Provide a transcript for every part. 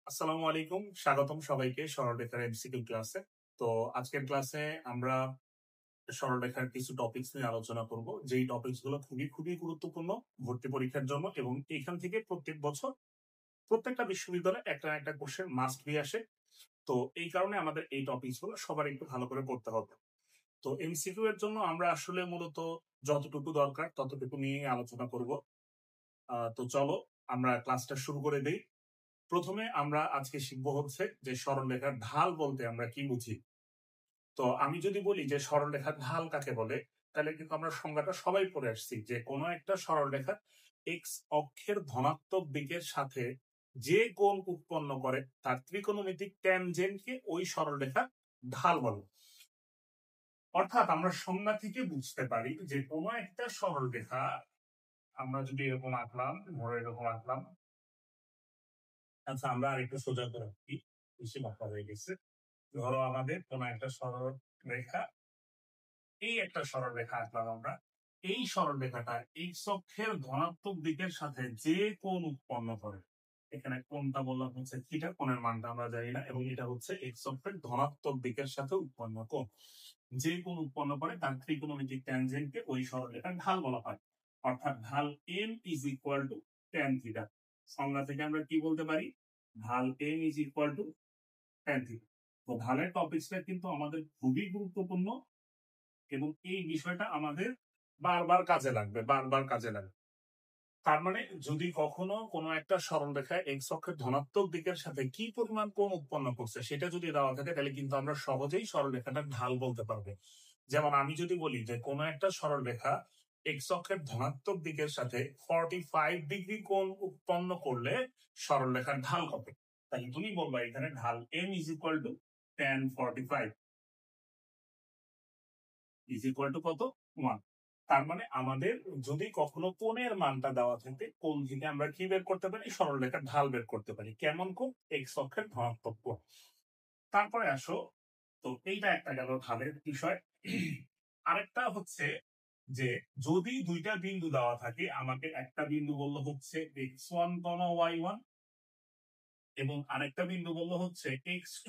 আসসালামু আলাইকুম, স্বাগতম সবাইকে সরলরেখার এমসিকিউ ক্লাসে। তো আজকের ক্লাসে আমরা সরলরেখার কিছু টপিকস নিয়ে আলোচনা করব, যেই টপিকস গুলো খুবই খুবই গুরুত্বপূর্ণ ভর্তি পরীক্ষার জন্য, এবং এখান থেকে প্রত্যেক বছর প্রত্যেকটা বিশ্ববিদ্যালয়ে একটা না একটা কোশ্চেন মাস্ট বি আসে। তো এই কারণে আমাদের এই টপিকস গুলো সবার একটু ভালো করে পড়তে হবে। তো এমসিকিউ এর জন্য আমরা আসলে মূলত যতটুকু দরকার ততটুকু নিয়ে আলোচনা করব। তো চলো আমরা ক্লাসটা শুরু করে দেই। প্রথমে আমরা আজকে শিখবো হচ্ছে যে সরলরেখার ঢাল বলতে আমরা কি বুঝি। তো আমি যদি বলি যে সরলরেখার ঢাল কাকে বলে, তাহলে কিন্তু আমরা সংজ্ঞাটা সবাই পড়ে আসছি যে কোনো একটা সরলরেখা এক্স অক্ষের ধনাত্মক দিকের সাথে যে কোণ উৎপন্ন করে তার ত্রিকোণমিতিক ট্যানজেন্টকে ওই সরলরেখা ঢাল বলে। অর্থাৎ আমরা সংজ্ঞা থেকে বুঝতে পারি যে কোনো একটা সরলরেখা আমরা যদি এরকম আঁকলাম, ধরো এরকম আঁকলাম। আচ্ছা, আমরা আরেকটু সোজা করে আঁকি, বেশি বাঁকা হয়ে গেছে। ধরো আমাদের কোন একটা সরল রেখা, এই একটা সরল রেখা আঁকলাম আমরা। এই সরল রেখাটা এক্স অক্ষের ধনাত্মক দিকের সাথে যে কোণ উৎপন্ন করে, এখানে কোণটা বললাম হচ্ছে থিটা, কোণের মানটা আমরা জানি না, এবং এটা হচ্ছে এক্স অক্ষের ধনাত্মক দিকের সাথে উৎপন্ন কোণ। যে কোণ উৎপন্ন করে তার ত্রিকোণমিতিক ট্যানজেন্টকে ওই সরল রেখার ঢাল বলা হয়। অর্থাৎ ঢাল m is equal to tan theta. সংজ্ঞা থেকে আমরা কি বলতে পারি? ঢাল m is equal to tan theta. তো ঢালের টপিকসটা কিন্তু আমাদের খুবই গুরুত্বপূর্ণ, এবং এই বিষয়টা আমাদের বারবার কাজে লাগবে, বারবার কাজে লাগবে। তার মানে যদি কখনো কোনো একটা সরলরেখায় এক্স অক্ষের ধনাত্মক দিকের সাথে কি পরিমাণ কোণ উৎপন্ন করছে সেটা যদি দেওয়া থাকে, তাহলে কিন্তু আমরা সহজেই সরলরেখাটার ঢাল বলতে পারবে। যেমন আমি যদি বলি যে কোনো একটা সরলরেখা এক্স অক্ষের ধনাত্মক দিকের সাথে 45 ডিগ্রি কোণ উৎপন্ন করলে সরলরেখার ঢাল কত, তাহলে তুমি বলবা এখানে ঢাল m is equal to tan 45 is equal to কত? 1। তার মানে আমাদের যদি কখনো কোণের মানটা দেওয়া থাকে, কোণ থেকে আমরা কি বের করতে পারি? সরলরেখার ঢাল বের করতে পারি। কেমন কোণ? এক্স অক্ষের ধনাত্মক কোণ। তারপরে আসো, তো এইটা একটা গেল ঢালের বিষয়। আরেকটা হচ্ছে যে যদি দুইটা বিন্দু দেওয়া থাকে, আমাকে একটা বিন্দু বললো হচ্ছে x1, y1, এবং আরেকটা বিন্দু বললো হচ্ছে x2,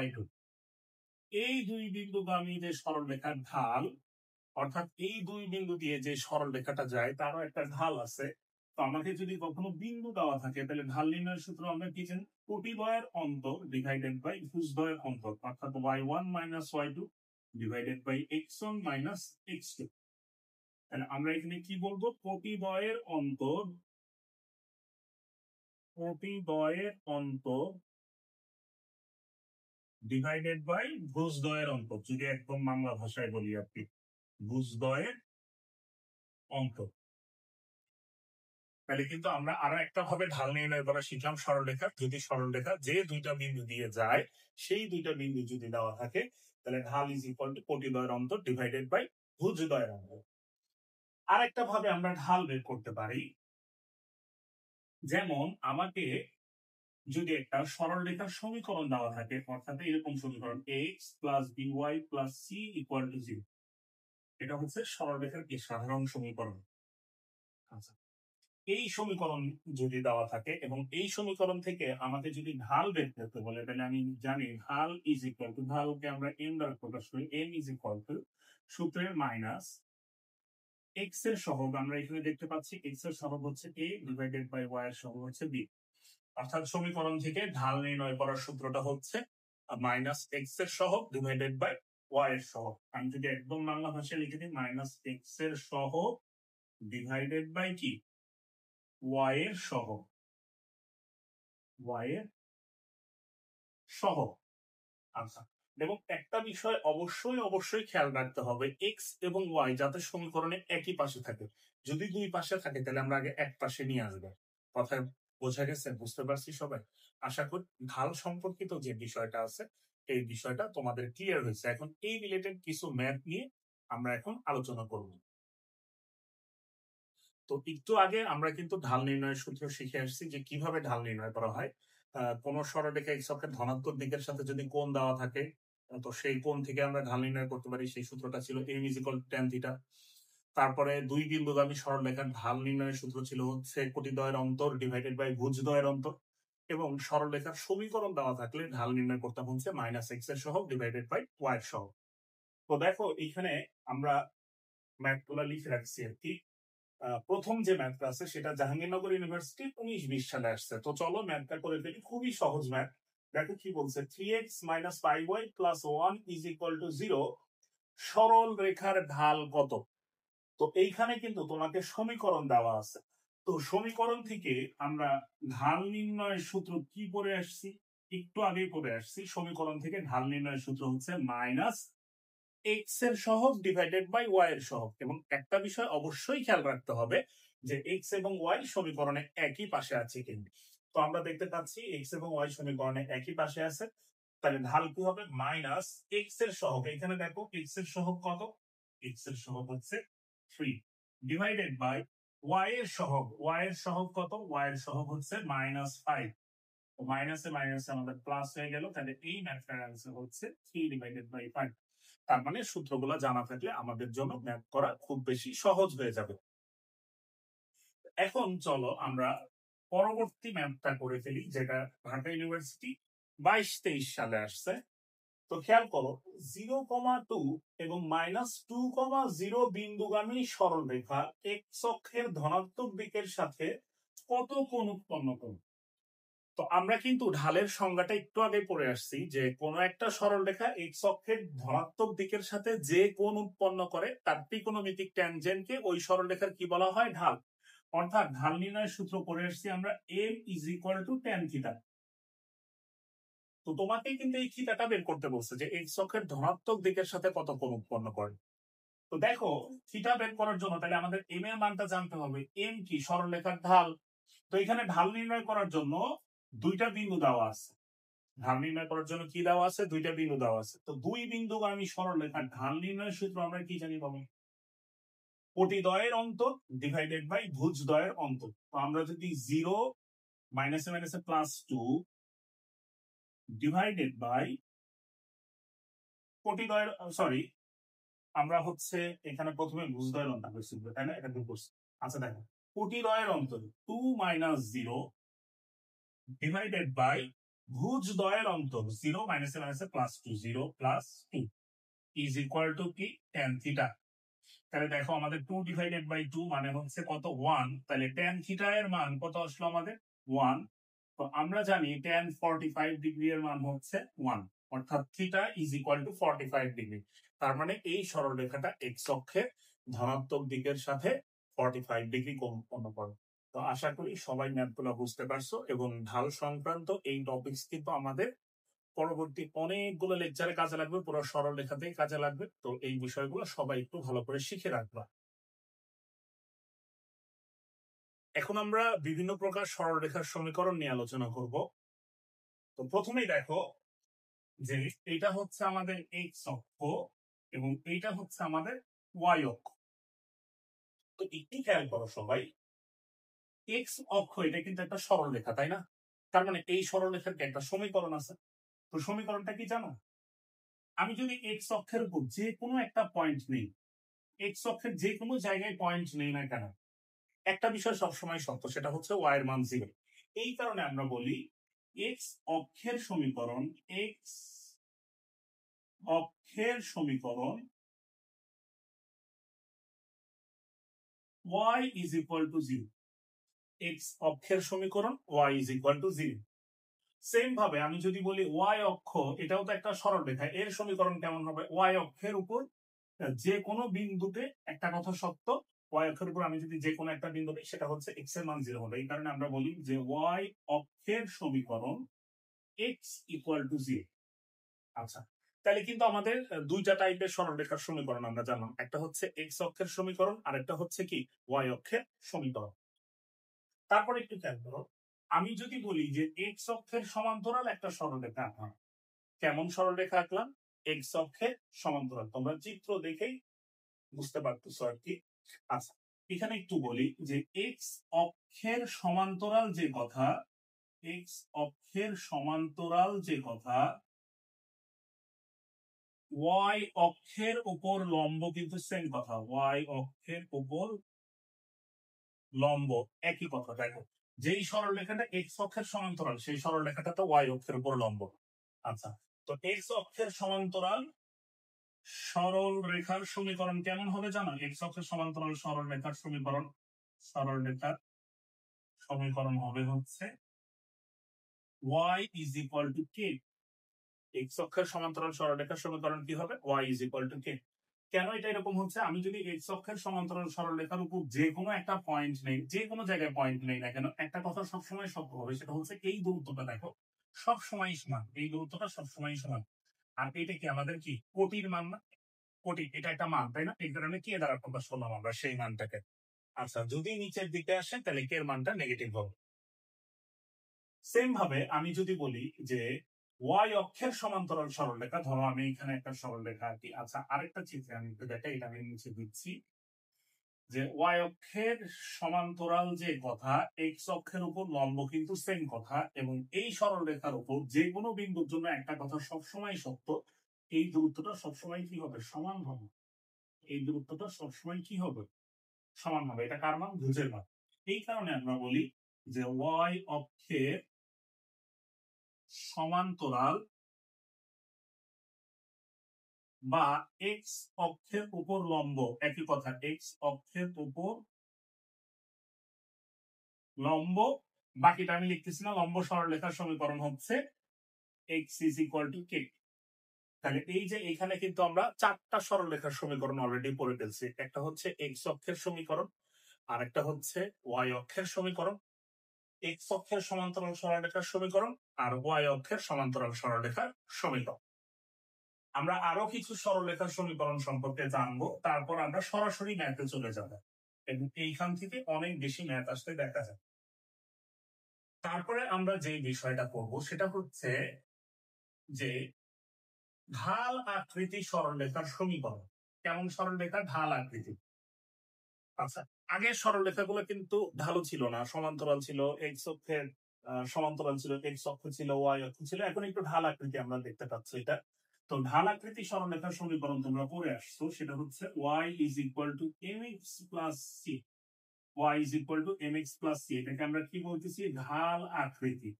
y2। এই দুই বিন্দুগামী যে সরলরেখার ঢাল, অর্থাৎ এই দুই বিন্দু দিয়ে যে সরলরেখাটা যায় তারও একটা ঢাল আছে। তো আমাকে যদি কখনো বিন্দু দেওয়া থাকে, তাহলে ঢাল নির্ণয়ের সূত্র আমরা কি জানি? কোটিদ্বয়ের অন্তর ডিভাইডেড বাই ভুজদ্বয়ের অন্তর, অর্থাৎ y1 minus y2 divided by x1 minus x2। তাহলে আমরা এখানে কি বলবো? কোটিদ্বয়ের অন্তর, কোটিদ্বয়ের অন্তর ডিভাইডেড বাই ভুজদ্বয়ের অন্তর, যদি একদম বাংলা ভাষায় বলি আর কি, ভুজদ্বয়ের অন্তর। তাহলে কিন্তু আমরা আরো একটা ভাবে ঢাল নির্ণয় করা শিখলাম সরলরেখা। যদি সরলরেখা যে দুইটা বিন্দু দিয়ে যায়, সেই দুইটা বিন্দু যদি দেওয়া থাকে, তাহলে ঢাল ইজ ইকুয়াল টু কোটিদ্বয়ের অন্তর ডিভাইডেড বাই ভুজদ্বয়ের অন্তর। আরেকটা ভাবে আমরা ঢাল বের করতে পারি, যেমন আমাকে যদি একটা সরলরেখার সমীকরণ দেওয়া থাকে, অর্থাৎ এরকম সমীকরণ x plus b y plus c equal to 0, এটা হচ্ছে সরলরেখার কি সাধারণ সমীকরণ। আচ্ছা, এই সমীকরণ যদি দেওয়া থাকে এবং এই সমীকরণ থেকে আমাকে যদি ঢাল বের করতে বলে, তাহলে আমি জানি ঢাল ইজ ইকুয়াল টু, ঢালকে আমরা এম দ্বারা প্রকাশ করি, এম ইজ ইকুয়াল টু সূত্রের মাইনাস এক্স এর সহগ। আমরা এখানে দেখতে পাচ্ছি এক্স এর সহগ হচ্ছে এ ডিভাইডেড বাই ওয়াই এর সহগ হচ্ছে বি। অর্থাৎ সমীকরণ থেকে ঢাল নির্ণয় করার সূত্রটা হচ্ছে মাইনাস এক্স এর সহগ ডিভাইডেড বাই ওয়াই এর সহগ। আমি যদি একদম বাংলা ভাষায় লিখে দিই, মাইনাস এক্স এর সহগ ডিভাইডেড বাই কি? ওয়াই এর সহগ, ওয়াই এর সহগ। আচ্ছা, এবং একটা বিষয় অবশ্যই অবশ্যই খেয়াল রাখতে হবে, এক্স এবং ওয়াই যাতে সমীকরণে একই পাশে থাকে। যদি দুই পাশে থাকে, তাহলে আমরা আগে এক পাশে নিয়ে আসবো। কথায় বোঝা গেছে? বুঝতে পারছি সবাই? আশা করি ঢাল সম্পর্কিত যে বিষয়টা আছে, এই বিষয়টা তোমাদের ক্লিয়ার হয়েছে। এখন এই রিলেটেড কিছু ম্যাথ নিয়ে আমরা এখন আলোচনা করব। তো একটু আগে আমরা কিন্তু ঢাল নির্ণয়ের সূত্র শিখে আসছি যে কিভাবে ঢাল নির্ণয় করা হয়। কোন সরলরেখা এক্স অক্ষের ধনাত্মক দিকের সাথে যদি কোণ দেওয়া থাকে, তো সেই কোণ থেকে আমরা ঢাল নির্ণয় করতে পারি। সেই সূত্রটা ছিল m is equal to tan theta. তারপরে দুই বিন্দুগামী সরলরেখার ঢাল নির্ণয়ের সূত্র ছিল হচ্ছে কোটিদ্বয়ের অন্তর ডিভাইডেড বাই ভুজদ্বয়ের অন্তর। এবং সরলরেখার সমীকরণ দেওয়া থাকলে ঢাল নির্ণয় করতে হচ্ছে -x এর সহগ ডিভাইডেড বাই y এর সহগ। তো দেখো এখানে আমরা ম্যাথগুলো লিখে রাখছি আর কি। প্রথম যে ম্যাথটা আছে সেটা জাহাঙ্গীরনগর ইউনিভার্সিটি 19-20 সালে আসছে। তো চলো ম্যাথটা করে ফেলি, খুবই সহজ ম্যাথ। দেখো কি বলছে, 3x - 5y + 1 = 0 সরল রেখার ঢাল কত? তো এইখানে কিন্তু তোমাকে সমীকরণ দেওয়া আছে। তো সমীকরণ থেকে আমরা ঢাল নির্ণয়ের সূত্র কি পড়ে আসছি, একটু আগেই পড়ে আসছি। সমীকরণ থেকে ঢাল নির্ণয়ের সূত্র হচ্ছে -x এর সহগ ডিভাইডেড বাই y এর সহগ। এবং একটা বিষয় অবশ্যই খেয়াল রাখতে হবে যে x এবং y সমীকরণে একই পাশে আছে কিন্তু। তো আমরা দেখতে পাচ্ছি x এবং y সমীকরণে একই পাশে আছে, তাহলে ঢাল কি হবে -x এর সহগ। এখানে দেখো x এর সহগ কত, x এর সহগ হচ্ছে 3 ডিভাইডেড বাই y এর সহগ, y এর সহগ কত, y এর সহগ হচ্ছে -5। তো মাইনাসে মাইনাসে আমাদের প্লাস হয়ে গেল, তাহলে এই ম্যাথটার आंसर হচ্ছে 3 ডিভাইডেড বাই 5। তার মানে সূত্রগুলো জানা থাকলে আমাদের জন্য ম্যাথ করা খুব বেশি সহজ হয়ে যাবে। এখন চলো আমরা পরবর্তী ম্যাথটা করে ফেলি, যেটা ঢাকা ইউনিভার্সিটি 22-23 সালে আসছে। তো খেয়াল করো, 0,2 এবং -2,0 বিন্দুগামী সরলরেখা এক্স অক্ষের ধনাত্মক দিকের সাথে কত কোণ উৎপন্ন করবে? তো আমরা কিন্তু ঢালের সংজ্ঞাটা একটু আগে পড়ে আসছি যে কোনো একটা সরলরেখা এক্স অক্ষের ধনাত্মক দিকের সাথে যে কোণ উৎপন্ন করে তার ত্রিকোণমিতিক ট্যানজেন্টকে ওই সরলরেখার কি বলা হয়? ঢাল। অর্থাৎ ঢাল নির্ণয়ের সূত্র পড়ে আসছি আমরা m = tan থিটা। তো তোমাকে কিন্তু এই থিটাটা বের করতে বলছে যে এক্স অক্ষের ধনাত্মক দিকের সাথে কত কোণ উৎপন্ন করে। তো দেখো থিটা বের করার জন্য তাহলে আমাদের m এর মানটা জানতে হবে। m কি? সরলরেখার ঢাল। তো এখানে ঢাল নির্ণয় করার জন্য দুইটা বিন্দু দেওয়া আছে। ঢাল নির্ণয় করার জন্য কি দেওয়া আছে? দুইটা বিন্দু দেওয়া আছে। তো দুই বিন্দুগামী সরলরেখার ঢাল নির্ণয়ের সূত্র আমরা কি জানি বাবা? কোটিদ্বয়ের অন্তর ডিভাইডেড বাই ভুজদ্বয়ের অন্তর। তো আমরা যদি 0 মাইনাসে মাইনাসে +2 ডিভাইডেড বাই কোটিদ্বয়ের, সরি আমরা হচ্ছে এখানে প্রথমে ভুজদ্বয়ের অন্তর করছি, তাই না? এটা দুটো করছি। আচ্ছা দেখো, কোটিদ্বয়ের অন্তর 2 - 0 ডিভাইডেড বাই ভুজদ্বয়ের অন্তর 0 মাইনাসে মাইনাসে +2 0 + 2 ইজ ইকুয়াল টু কি? tan theta. তাহলে দেখো আমাদের 2 ডিভাইডেড বাই 2 মানে হচ্ছে কত? 1। তাহলে tan থিটা এর মান কত আসলো আমাদের? 1। তো আমরা জানি tan 45 ডিগ্রি এর মান হচ্ছে 1, অর্থাৎ theta is equal two 45 degree. তার মানে এই সরলরেখাটা এক্স অক্ষের ধনাত্মক দিকের সাথে 45 ডিগ্রি কোণ উৎপন্ন করে। তো আশা করি সবাই ম্যাথগুলো বুঝতে পারছো, এবং ঢাল সংক্রান্ত এই টপিকস কিন্তু আমাদের পরবর্তী অনেকগুলো লেকচারে কাজে লাগবে, পুরো সরলরেখাতেই কাজে লাগবে। তো এই বিষয়গুলো সবাই একটু ভালো করে শিখে রাখবা। এখন আমরা বিভিন্ন প্রকার সরলরেখার সমীকরণ নিয়ে আলোচনা করব। তো প্রথমেই দেখো যে এটা হচ্ছে আমাদের এক্স অক্ষ এবং এইটা হচ্ছে আমাদের ওয়াই অক্ষ। তো একটু খেয়াল করো সবাই, এক্স অক্ষ এটা কিন্তু একটা সরলরেখা, তাই না? তার মানে এই সরলরেখার একটা সমীকরণ আছে। তো সমীকরণটা কি জানো? আমি যদি এক্স অক্ষের উপর যে কোনো একটা পয়েন্ট নেই, এক্স অক্ষের যে কোনো জায়গায় পয়েন্ট নেই না কেন, একটা বিষয় সবসময় সত্য, সেটা হচ্ছে ওয়াই এর মান 0। এই কারণে আমরা বলি এক্স অক্ষের সমীকরণ, এক্স অক্ষের সমীকরণ y is equal to 0। X অক্ষের সমীকরণ y is equal to 0। Same ভাবে আমি যদি বলি y অক্ষ, এটাও তো একটা সরলরেখা, এর সমীকরণ কেমন হবে? y অক্ষের উপর যে কোনো বিন্দুতে একটা কথা সত্য, y অক্ষের উপর আমি যদি যে কোনো একটা বিন্দু নিই সেটা হচ্ছে x এর মান 0 হবে। এই কারণে আমরা বলি যে y অক্ষের সমীকরণ x equal to 0। আচ্ছা, তাহলে কিন্তু আমাদের দুইটা টাইপের সরলরেখার সমীকরণ আমরা জানলাম, একটা হচ্ছে x অক্ষের সমীকরণ আর একটা হচ্ছে কি y অক্ষের সমীকরণ। তারপরে একটু খেয়াল করো, আমি যদি বলি যে x অক্ষের সমান্তরাল একটা সরলরেখা আঁকা, কেমন সরলরেখা আঁকলাম? x অক্ষের সমান্তরাল। তোমরা চিত্র দেখেই বুঝতে পারতেছো আর কি। আচ্ছা, এখানে একটু বলি যে x অক্ষের সমান্তরাল যে কথা, x অক্ষের সমান্তরাল যে কথা, y অক্ষের উপর লম্ব কিন্তু সেম কথা, y অক্ষের উপর লম্ব একই কথা। দেখো যেই সরলরেখাটা এক্স অক্ষের সমান্তরাল সেই সরলরেখাটা তো ওয়াই অক্ষের উপর লম্ব। আচ্ছা, তো এক্স অক্ষের সমান্তরাল সরল রেখার সমীকরণ কেমন হবে জানো? এক্স অক্ষের সমান্তরাল সরল রেখার সমীকরণ হবে হচ্ছে y is equal to k। X অক্ষের সমান্তরাল সরলরেখার সমীকরণ কি হবে? y is equal to k। কেন এটা এরকম হচ্ছে? আমি যদি এক্স অক্ষের সমান্তরাল সরলরেখার উপর যে কোনো একটা পয়েন্ট নেই, যে কোনো জায়গায় পয়েন্ট নেই না কেন, একটা কথা সবসময় সত্য হবে, সেটা হচ্ছে এই দূরত্বটা দেখো সবসময় সমান, এই দূরত্বটা সবসময় সমান। আর এটা কি আমাদের কি কোটির মান না? কোটি, এটা একটা মান, তাই না? এই কারণে কে দ্বারা প্রকাশ করলাম আমরা সেই মানটাকে। আচ্ছা, যদি নিচের দিকে আসে তাহলে কে এর মানটা নেগেটিভ হবে। সেম ভাবে আমি যদি বলি যে ওয়াই অক্ষের সমান্তরাল সরলরেখা, ধরো আমি এখানে একটা সরলরেখা আঁকি। আচ্ছা, আরেকটা চিত্রে আমি একটু দেখাই, এটা আমি নিচে দিচ্ছি যে ওয়াই অক্ষের সমান্তরাল যে কথা, এক্স অক্ষের উপর লম্ব কিন্তু সেম কথা, এবং এই সরলরেখার উপর যে কোনো বিন্দুর জন্য একটা কথা সবসময় সত্য, এই দূরত্বটা সবসময় কি হবে? সমান হবে। এই দূরত্বটা সবসময় কি হবে? সমান হবে। এটা কার মান? ভুজের মান। এই কারণে আমরা বলি যে ওয়াই অক্ষের সমান্তরাল বা এক্স অক্ষের উপর লম্ব, একই কথা, এক্স অক্ষের উপর লম্ব, বাকিটা আমি লিখতেছি না, লম্ব সরলরেখার সমীকরণ হচ্ছে এক্স ইজ ইকুয়াল টু কে। তাহলে এই যে এখানে কিন্তু আমরা চারটা সরলরেখার সমীকরণ অলরেডি পড়ে ফেলছি। একটা হচ্ছে এক্স অক্ষের সমীকরণ, আর একটা হচ্ছে ওয়াই অক্ষের সমীকরণ, এক্স অক্ষের সমান্তরাল সরলরেখার সমীকরণ, আর ওয়াই অক্ষের সমান্তরাল সরলরেখার সমীকরণ। আমরা আরো কিছু সরলরেখার সমীকরণ সম্পর্কে জানবো, তারপর আমরা সরাসরি ম্যাথে চলে যাব, এবং এইখান থেকে অনেক বেশি ম্যাথ আসতে দেখা যায়। তারপরে আমরা যে বিষয়টা পড়বো সেটা হচ্ছে যে ঢাল আকৃতি সরলরেখার সমীকরণ। কেমন সরলরেখা? ঢাল আকৃতি। আচ্ছা, আগের সরলরেখাগুলো কিন্তু ঢালু ছিল না, সমান্তরাল ছিল, এক্স অক্ষের সমান্তরাল ছিল, এক্স অক্ষ ছিল, ওয়াই অক্ষ ছিল। এখন একটু ঢাল আকৃতি আমরা দেখতে পাচ্ছি এটা। তো ঢাল আকৃতি সরলরেখার সমীকরণ তোমরা পড়ে আসছো, সেটা হচ্ছে y is equal to mx plus c। y is equal to mx plus c, এটাকে আমরা কি বলতেছি? ঢাল আকৃতি।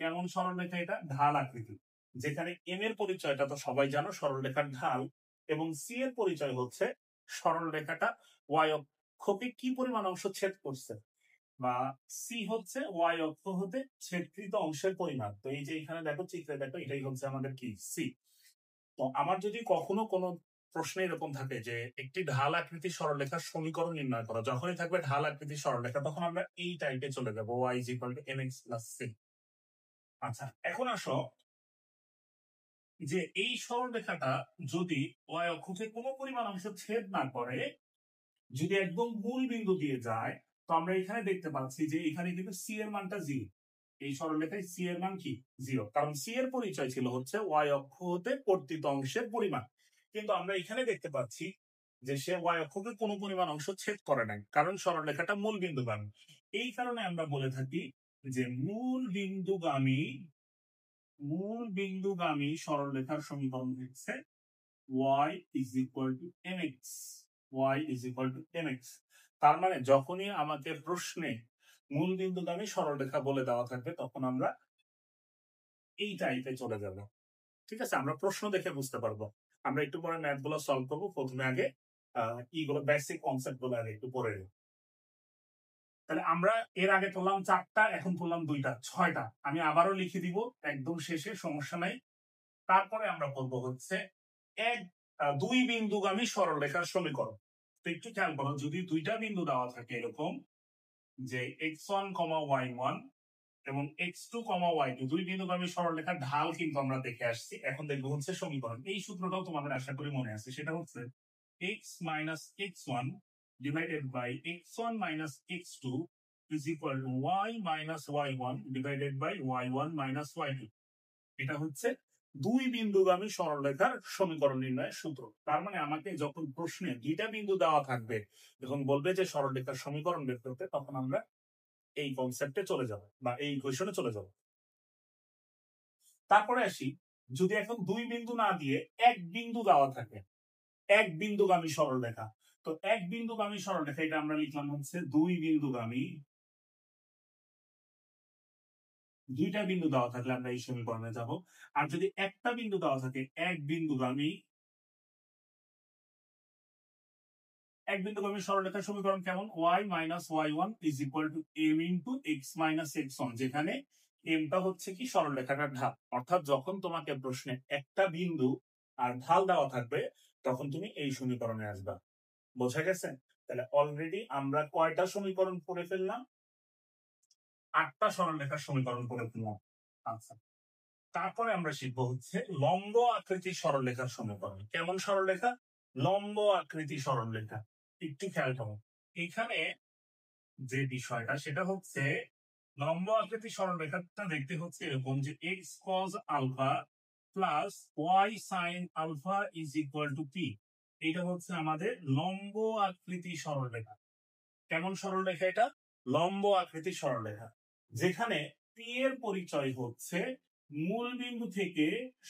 কেমন সরলরেখা এটা? ঢাল আকৃতি। যেখানে m এর পরিচয়টা তো সবাই জানো, সরলরেখার ঢাল, এবং c এর পরিচয় হচ্ছে সরলরেখাটা y অক্ষকে কি পরিমাণ অংশ ছেদ করছে, বা সি হচ্ছে ওয়াই অক্ষ হতে ছেদকৃত অংশের পরিমাণ। তো এই যে এখানে দেখো, চিত্রে দেখো, এটাই হচ্ছে আমাদের কি? সি। তো আমার যদি কখনো কোনো প্রশ্নে এরকম থাকে যে একটি ঢাল আকৃতির সরলরেখার সমীকরণ নির্ণয় করা, যখনই থাকবে ঢাল আকৃতির সরলরেখা, তখন আমরা এই টাইপে চলে যাবো, y is equal to mx plus c। আচ্ছা, এখন আসো যে এই সরলরেখাটা যদি y অক্ষকে কোনো পরিমাণ অংশ ছেদ না করে, যদি একদম মূল বিন্দু দিয়ে যায়, তো আমরা এখানে দেখতে পাচ্ছি যে এখানে কিন্তু সি এর মানটা 0। এই সরলরেখায় সি এর মান কি? 0, কারণ সি এর পরিচয় ছিল হচ্ছে ওয়াই অক্ষ হতে কর্তিত অংশের পরিমাণ। কিন্তু আমরা এখানে দেখতে পাচ্ছি যে সে ওয়াই অক্ষকে কোনো পরিমাণ অংশ ছেদ করে নাই, কারণ সরলরেখাটা মূল বিন্দুগামী। এই কারণে আমরা বলে থাকি যে মূল বিন্দুগামী সরলরেখার সমীকরণ হচ্ছে y is equal to mx। y is equal to mx। তার মানে যখনই আমাদের প্রশ্নে মূল বিন্দুগামী সরলরেখা বলে দেওয়া থাকবে, তখন আমরা এই টাইপে চলে যাব। ঠিক আছে, আমরা প্রশ্ন দেখে বুঝতে পারবো। আমরা একটু পরে ম্যাথ গুলো সলভ করবো, প্রথমে আগে ইগুলো বেসিক কনসেপ্ট গুলো আগে একটু পড়ে নিই। তাহলে আমরা এর আগে পড়লাম 4টা, এখন পড়লাম 2টা, 6টা। আমি আবারও লিখে দিব একদম শেষে, সমস্যা নাই। তারপরে আমরা পড়বো হচ্ছে দুই বিন্দুগামী সরলরেখার সমীকরণ। তো একটু খেয়াল করো, যদি দুইটা বিন্দু দেওয়া থাকে এরকম যে x1, y1 এবং x2, y2, দুই বিন্দুগামী সরলরেখার ঢাল কিন্তু আমরা দেখে আসছি। এখন দেখবো হচ্ছে সমীকরণ। এই সূত্রটাও তোমাদের আশা করি মনে আছে, সেটা হচ্ছে x minus x1 divided by x1 minus x2 is equal to y minus y1 divided by y1 minus y2। এটা হচ্ছে দুই বিন্দুগামী সরলরেখার সমীকরণ নির্ণয়ের সূত্র। তার মানে আমাকে যখন প্রশ্নে দুইটা বিন্দু দেওয়া থাকবে, যখন বলবে যে সরলরেখার সমীকরণ বের করতে, তখন আমরা এই কনসেপ্টে চলে যাব বা এই কোয়েশনে চলে যাব। তারপরে আসি, যদি এখন দুই বিন্দু না দিয়ে এক বিন্দু দেওয়া থাকে, এক বিন্দুগামী সরলরেখা, তো এক বিন্দুগামী সরলরেখা, এটা আমরা লিখলাম হচ্ছে দুই বিন্দুগামী দুইটা বিন্দু দেওয়া থাকলে আমরা এই সমীকরণে যাব। আর যদি একটা বিন্দু দেওয়া থাকে, এক বিন্দুগামী সরলরেখার সমীকরণ কেমন? y minus y1 is equal two m into x minus x1, যেখানে এমটা হচ্ছে কি সরলরেখাটার ঢাল। অর্থাৎ যখন তোমাকে প্রশ্নে একটা বিন্দু আর ঢাল দেওয়া থাকবে তখন তুমি এই সমীকরণে আসবা। বোঝা গেছে? তাহলে অলরেডি আমরা কয়টা সমীকরণ করে ফেললাম? 8টা সরলরেখার সমীকরণ করে ফেললাম। আচ্ছা, তারপরে আমরা শিখবো হচ্ছে লম্ব আকৃতি সরলরেখার সমীকরণ। কেমন সরলরেখা? লম্ব আকৃতি সরলরেখা। একটু খেয়াল করো, এখানে যে বিষয়টা সেটা হচ্ছে লম্ব আকৃতি সরলরেখাটা দেখতে হচ্ছে এরকম যে x cos alpha plus y sine alpha is equal to p. এটা হচ্ছে আমাদের লম্ব আকৃতি সরলরেখা। কেমন সরলরেখা এটা? লম্ব আকৃতি সরলরেখা, যেখানে পি এর পরিচয় হচ্ছে মূল বিন্দু থেকে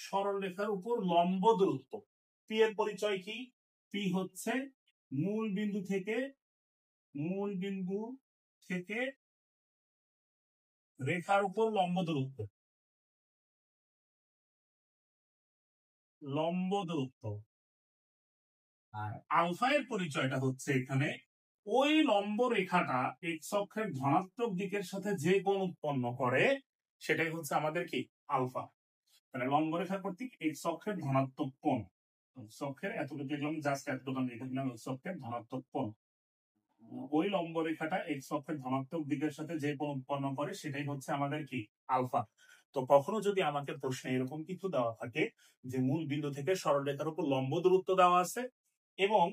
সরলরেখার উপর লম্ব দূরত্ব। পি এর পরিচয় কি? পি হচ্ছে মূল বিন্দু থেকে রেখার উপর লম্ব দূরত্ব। আর আলফা এর পরিচয়টা হচ্ছে এখানে ওই লম্ব রেখাটা এক্স অক্ষের ধনাত্মক দিকের সাথে যে কোণ উৎপন্ন করে সেটাই হচ্ছে আমাদের কি? আলফা। মানে লম্ব রেখা কর্তৃক এক্স অক্ষের ধনাত্মক কোণ। এক্স অক্ষের এতটুকু লিখলাম, জাস্ট এতটুকু লিখে দিলাম এক্স অক্ষের ধনাত্মক কোণ। ওই লম্ব রেখাটা এক্স অক্ষের ধনাত্মক দিকের সাথে যে কোণ উৎপন্ন করে সেটাই হচ্ছে আমাদের কি? আলফা। তো কখনো যদি আমাকে প্রশ্নে এরকম কিছু দেওয়া থাকে যে মূল বিন্দু থেকে সরলরেখার উপর লম্ব দূরত্ব দেওয়া আছে এবং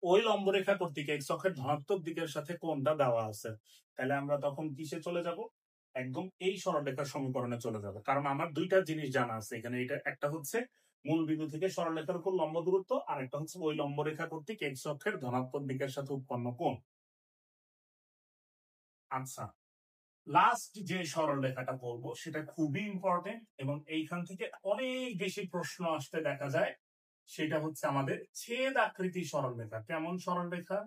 ওই লম্ব রেখা কর্তৃক এক্স অক্ষের ধনাত্মক দিকের সাথে কোণটা দেওয়া আছে, তাহলে আমরা তখন কিসে চলে যাব? একদম এই সরলরেখার সমীকরণে চলে যাবে। কারণ আমার দুইটা জিনিস জানা আছে এখানে। এটা একটা হচ্ছে মূল বিন্দু থেকে সরলরেখার উপর লম্ব দূরত্ব, আর একটা হচ্ছে ওই লম্ব রেখা কর্তৃক এক্স অক্ষের ধনাত্মক দিকের সাথে উৎপন্ন কোণ। আচ্ছা, লাস্ট যে সরলরেখাটা বলবো সেটা খুবই ইম্পর্টেন্ট এবং এইখান থেকে অনেক বেশি প্রশ্ন আসতে দেখা যায়। সেটা হচ্ছে আমাদের ছেদ আকৃতি সরলরেখা। কেমন সরলরেখা?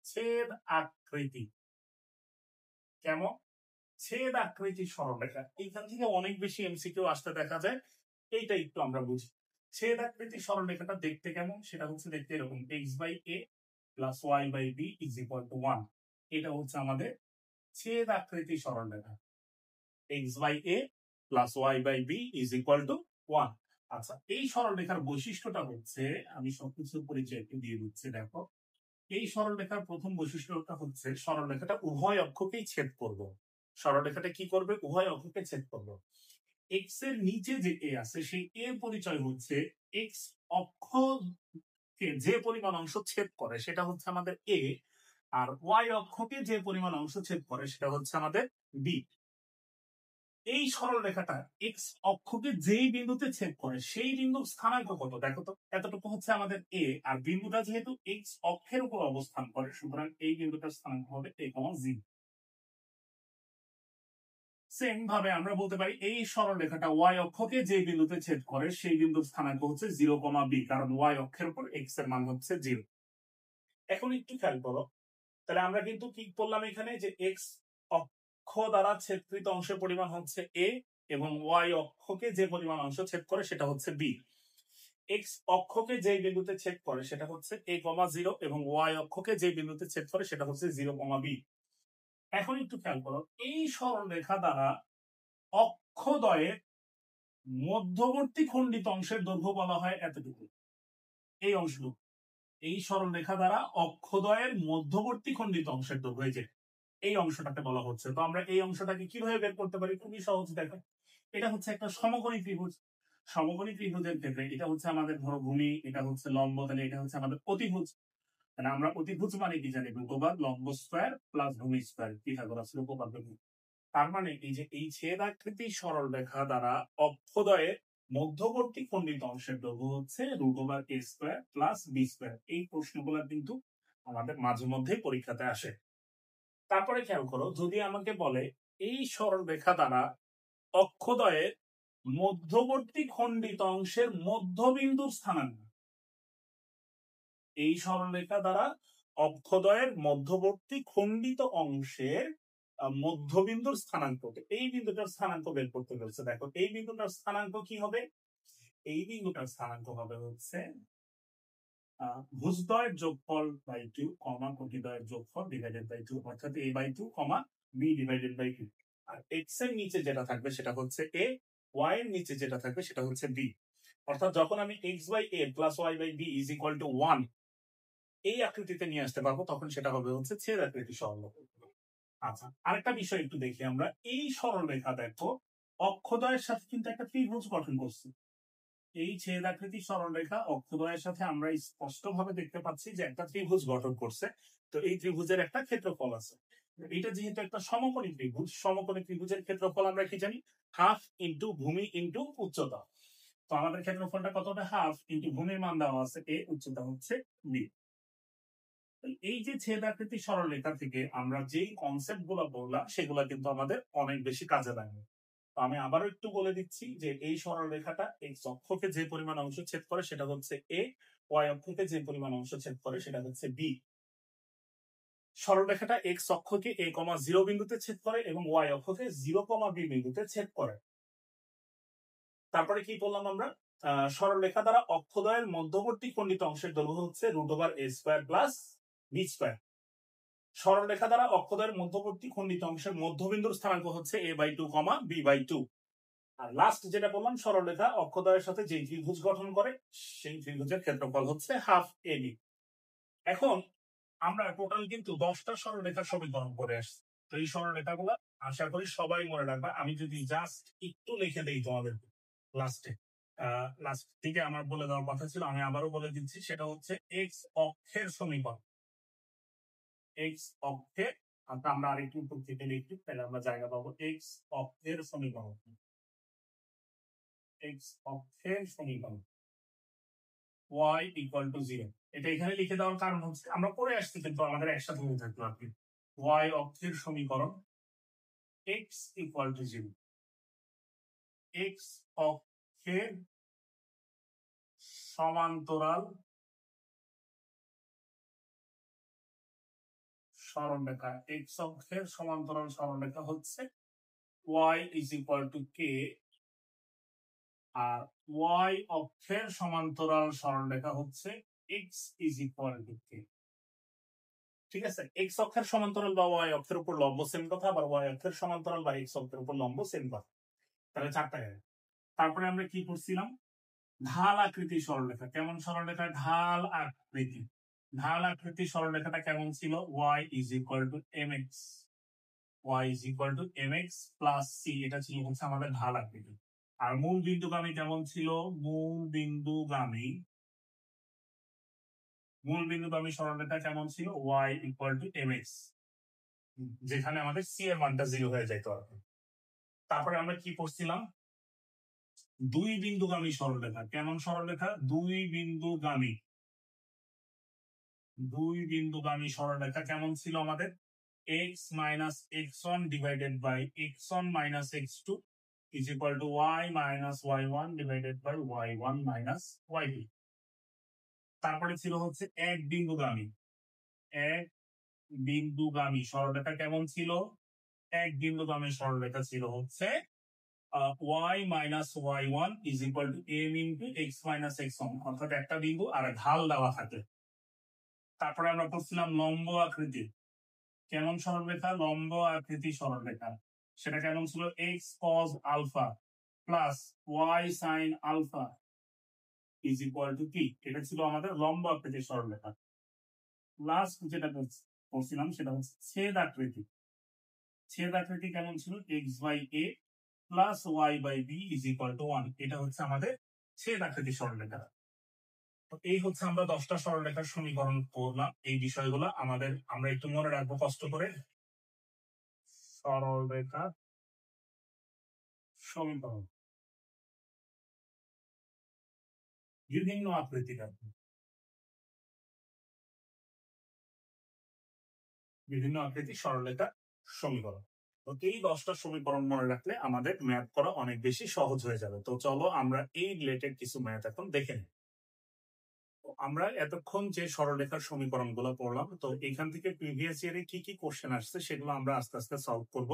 ছেদ আকৃতি। কেমন? ছেদ আকৃতি সরলরেখা। এইখান থেকে অনেক বেশি এমসিকিউ আসতে দেখা যায়। এইটা একটু আমরা বুঝি। ছেদ আকৃতি সরলরেখাটা দেখতে কেমন? সেটা হচ্ছে দেখতে এরকম, x by a plus y by b is equal to 1। এটা হচ্ছে আমাদের ছেদ আকৃতি সরলরেখা। X by a plus y by b is equal to 1। আচ্ছা, এই সরলরেখার বৈশিষ্ট্যটা হচ্ছে, আমি সবকিছুর পরিচয় একটু দিয়ে দিচ্ছি। দেখো, এই সরলরেখার প্রথম বৈশিষ্ট্যটা হচ্ছে সরলরেখাটা উভয় অক্ষকেই ছেদ করবে। সরলরেখাটা কি করবে? উভয় অক্ষকে ছেদ করবে। এক্স এর নিচে যে এ আছে সেই এ পরিচয় হচ্ছে এক্স অক্ষকে যে পরিমাণ অংশ ছেদ করে সেটা হচ্ছে আমাদের এ, আর ওয়াই অক্ষকে যে পরিমাণ অংশ ছেদ করে সেটা হচ্ছে আমাদের বি। এই সরলরেখাটা এক্স অক্ষকে যেই বিন্দুতে ছেদ করে সেই বিন্দুর স্থানাঙ্ক কত? দেখো তো, এতটুকু হচ্ছে আমাদের এ, আর বিন্দুটা যেহেতু এক্স অক্ষের উপর অবস্থান করে সুতরাং এই বিন্দুটার স্থানাঙ্ক হবে a, জি। সেম ভাবে আমরা বলতে পারি এই সরলরেখাটা ওয়াই অক্ষকে যে বিন্দুতে ছেদ করে সেই বিন্দুর স্থানাঙ্ক হচ্ছে 0, বি, কারণ ওয়াই অক্ষের উপর এক্স এর মান হচ্ছে 0। এখন একটু খেয়াল করো, তাহলে আমরা কিন্তু কি বললাম এখানে যে এক্স অক্ষ দ্বারা ছেদকৃত অংশের পরিমাণ হচ্ছে এ এবং ওয়াই অক্ষকে যে পরিমাণ অংশ ছেদ করে সেটা হচ্ছে বি। এক্স অক্ষকে যে বিন্দুতে ছেদ করে সেটা হচ্ছে a, 0 এবং ওয়াই অক্ষকে যে বিন্দুতে ছেদ করে সেটা হচ্ছে 0, বি। এখন একটু খেয়াল করো, এই সরলরেখা দ্বারা অক্ষদ্বয়ের মধ্যবর্তী খণ্ডিত অংশের দৈর্ঘ্য বলা হয় এতটুকু, এই অংশটুকু। এই সরলরেখা দ্বারা অক্ষদ্বয়ের মধ্যবর্তী খণ্ডিত অংশের দৈর্ঘ্য, এই যে এই অংশটাকে বলা হচ্ছে। তো আমরা এই অংশটাকে কিভাবে বের করতে পারি? খুবই সহজ। দেখো, এটা হচ্ছে একটা সমকোণী ত্রিভুজ। সমকোণী ত্রিভুজের ক্ষেত্রে এটা হচ্ছে আমাদের ধরো ভূমি, এটা হচ্ছে লম্ব, তাহলে এটা হচ্ছে আমাদের অতিভুজ। তাহলে আমরা অতিভুজ মানে কি জানি? রূপবাদ লম্ব স্কয়ার প্লাস ভূমি স্কয়ার, পিথাগোরাস উপপাদ্য। তার মানে এই যে এই ছেদ আকৃতি সরলরেখা দ্বারা অক্ষদ্বয়ের মধ্যবর্তী খণ্ডিত অংশের দৈর্ঘ্য হচ্ছে √a² প্লাস বি স্কয়ার। এই প্রশ্নগুলো কিন্তু আমাদের মাঝে মধ্যে পরীক্ষাতে আসে। তারপরে খেয়াল করো, যদি আমাকে বলে এই সরলরেখা দ্বারা অক্ষদ্বয়ের মধ্যবর্তী খণ্ডিত অংশের মধ্যবিন্দুর স্থানাঙ্ক, এই সরলরেখা দ্বারা অক্ষদ্বয়ের মধ্যবর্তী খণ্ডিত অংশের মধ্যবিন্দুর স্থানাঙ্ক, এই বিন্দুটার স্থানাঙ্ক বের করতে বলছে। দেখো এই বিন্দুটার স্থানাঙ্ক কি হবে? এই বিন্দুটার স্থানাঙ্ক হবে হচ্ছে ভুজদ্বয়ের যোগফল বাই 2 কমা কোটিদ্বয়ের যোগফল ডিভাইডেড বাই 2, অর্থাৎ a by 2 comma b divided by 2। আর x এর নিচে যেটা থাকবে সেটা হচ্ছে a, y এর নিচে যেটা থাকবে সেটা হচ্ছে b। অর্থাৎ যখন আমি x by a plus y by b is equal to 1 এই আকৃতিতে নিয়ে আসতে পারবো, তখন সেটা হবে হচ্ছে ছেদ আকৃতি সরলরেখা। আচ্ছা, আরেকটা বিষয় একটু দেখি আমরা। এই সরলরেখা দেখো অক্ষদ্বয়ের সাথে কিন্তু একটা ত্রিভুজ গঠন করছে। এই ছেদ আকৃতি সরলরেখা অক্ষদ্বয়ের সাথে আমরা স্পষ্টভাবে দেখতে পাচ্ছি যে একটা ত্রিভুজ গঠন করছে। তো এই ত্রিভুজের একটা ক্ষেত্রফল আছে। এটা যেহেতু একটা সমকোণী ত্রিভুজ, সমকোণী ত্রিভুজের ক্ষেত্রফল আমরা কি জানি? হাফ ইন্টু ভূমি ইন্টু উচ্চতা। তো আমাদের ক্ষেত্রফলটা কত হবে? হাফ ইন্টু ভূমির মান দেওয়া আছে a, উচ্চতা হচ্ছে b। এই যে ছেদ আকৃতি সরলরেখা থেকে আমরা যেই কনসেপ্ট গুলো বললাম সেগুলো কিন্তু আমাদের অনেক বেশি কাজে লাগে। তো আমি আবারও একটু বলে দিচ্ছি যে এই সরলরেখাটা x অক্ষকে যে পরিমাণ অংশ ছেদ করে সেটা হচ্ছে a, y অক্ষকে যে পরিমাণ অংশ ছেদ করে সেটা হচ্ছে b। সরলরেখাটা x অক্ষকে a, 0 বিন্দুতে ছেদ করে এবং y অক্ষকে 0, b বিন্দুতে ছেদ করে। তারপরে কি বললাম আমরা? সরলরেখা দ্বারা অক্ষদ্বয়ের মধ্যবর্তী খণ্ডিত অংশের দৈর্ঘ্য হচ্ছে √a² প্লাস b²। সরলরেখা দ্বারা অক্ষদ্বয়ের মধ্যবর্তী খণ্ডিত অংশের মধ্যবিন্দুর স্থানাঙ্ক হচ্ছে a বাই 2, b বাই 2। আর লাস্ট যেটা বললাম, সরলরেখা অক্ষদ্বয়ের সাথে যে ত্রিভুজ গঠন করে সেই ত্রিভুজের ক্ষেত্রফল হচ্ছে হাফ ab। এখন আমরা টোটাল কিন্তু 10টা সরলরেখার সমীকরণ করে আসছি। তো এই সরলরেখাগুলো আশা করি সবাই মনে রাখবা। আমি যদি জাস্ট একটু লিখে দেই তোমাদের লাস্টে, লাস্ট দিকে আমার বলে দেওয়ার কথা ছিল, আমি আবারও বলে দিচ্ছি। সেটা হচ্ছে x অক্ষের সমীকরণ। x অক্ষে আমরা আরেকটু উপর থেকে লিখি, তাহলে আমরা জায়গা পাবো। x অক্ষের সমীকরণ, x অক্ষের সমীকরণ y ইকুয়াল টু 0। এটা এখানে লিখে দেওয়ার কারণ হচ্ছে আমরা পরে আসছি, কিন্তু আমাদের একসাথে হয়ে থাকলো আর কি। y অক্ষের সমীকরণ x ইকুয়াল টু 0, x অক্ষের সমান্তরাল সরলরেখা, x অক্ষের সমান্তরাল সরলরেখা হচ্ছে y is equal to k, আর y অক্ষের সমান্তরাল সরলরেখা হচ্ছে x is equal to k। ঠিক আছে, x অক্ষের সমান্তরাল বা y অক্ষের উপর লম্ব সেম কথা, আবার y অক্ষের সমান্তরাল বা x অক্ষের উপর লম্ব সেম কথা। তাহলে 4টা গেল। তারপরে আমরা কি করছিলাম? ঢাল আকৃতি সরলরেখা। কেমন সরলরেখা? ঢাল আকৃতি। ঢাল আকৃতি সরলরেখাটা কেমন ছিল? y is equal two mx, y is equal two mx plus c। এটা ছিল হচ্ছে আমাদের ঢাল আকৃতি। আর মূল বিন্দুগামী কেমন ছিল? মূল বিন্দুগামী সরলরেখা কেমন ছিল? y ইকুয়াল টু mx, যেখানে আমাদের c এর মানটা 0 হয়ে যেত আর কি। তারপরে আমরা কি করছিলাম? দুই বিন্দুগামী সরলরেখা। কেমন সরলরেখা? দুই বিন্দুগামী সরলরেখা কেমন ছিল আমাদের? x minus x1 divided by x1 minus x2 is equal to y minus y1 divided by y1 minus y2। তারপরে ছিল হচ্ছে এক বিন্দুগামী সরলরেখা কেমন ছিল? এক বিন্দুগামী সরলরেখা ছিল হচ্ছে y minus y1 is equal two m into x minus x1, অর্থাৎ একটা বিন্দু আর ঢাল দেওয়া থাকে। তারপরে আমরা করছিলাম লম্ব আকৃতি। কেমন সরলরেখা? লম্ব আকৃতি সরলরেখা। সেটা কেমন ছিল? x cos alpha plus y sin alpha is equal to কি? এটা ছিল আমাদের লম্ব আকৃতি সরলরেখা। লাস্ট যেটা করছিলাম সেটা হচ্ছে ছেদ আকৃতি। ছেদ আকৃতি কেমন ছিল? x by a plus y by b is equal to 1। এটা হচ্ছে আমাদের ছেদ আকৃতি সরলরেখা। এই হচ্ছে আমরা 10টা সরলরেখার সমীকরণ করলাম। এই বিষয়গুলো আমরা একটু মনে রাখবো কষ্ট করে। সরলরেখা সমীকরণ, বিভিন্ন আকৃতির, বিভিন্ন আকৃতির সরলরেখা সমীকরণ। তো এই 10টা সমীকরণ মনে রাখলে আমাদের ম্যাথ করা অনেক বেশি সহজ হয়ে যাবে। তো চলো আমরা এই রিলেটেড কিছু ম্যাথ এখন দেখে নিই। আমরা এতক্ষণ যে সরলরেখার সমীকরণ গুলো পড়লাম, তো এখান থেকে প্রিভিয়াস ইয়ারে কি কি কোশ্চেন আসছে সেগুলো আমরা আস্তে আস্তে সলভ করব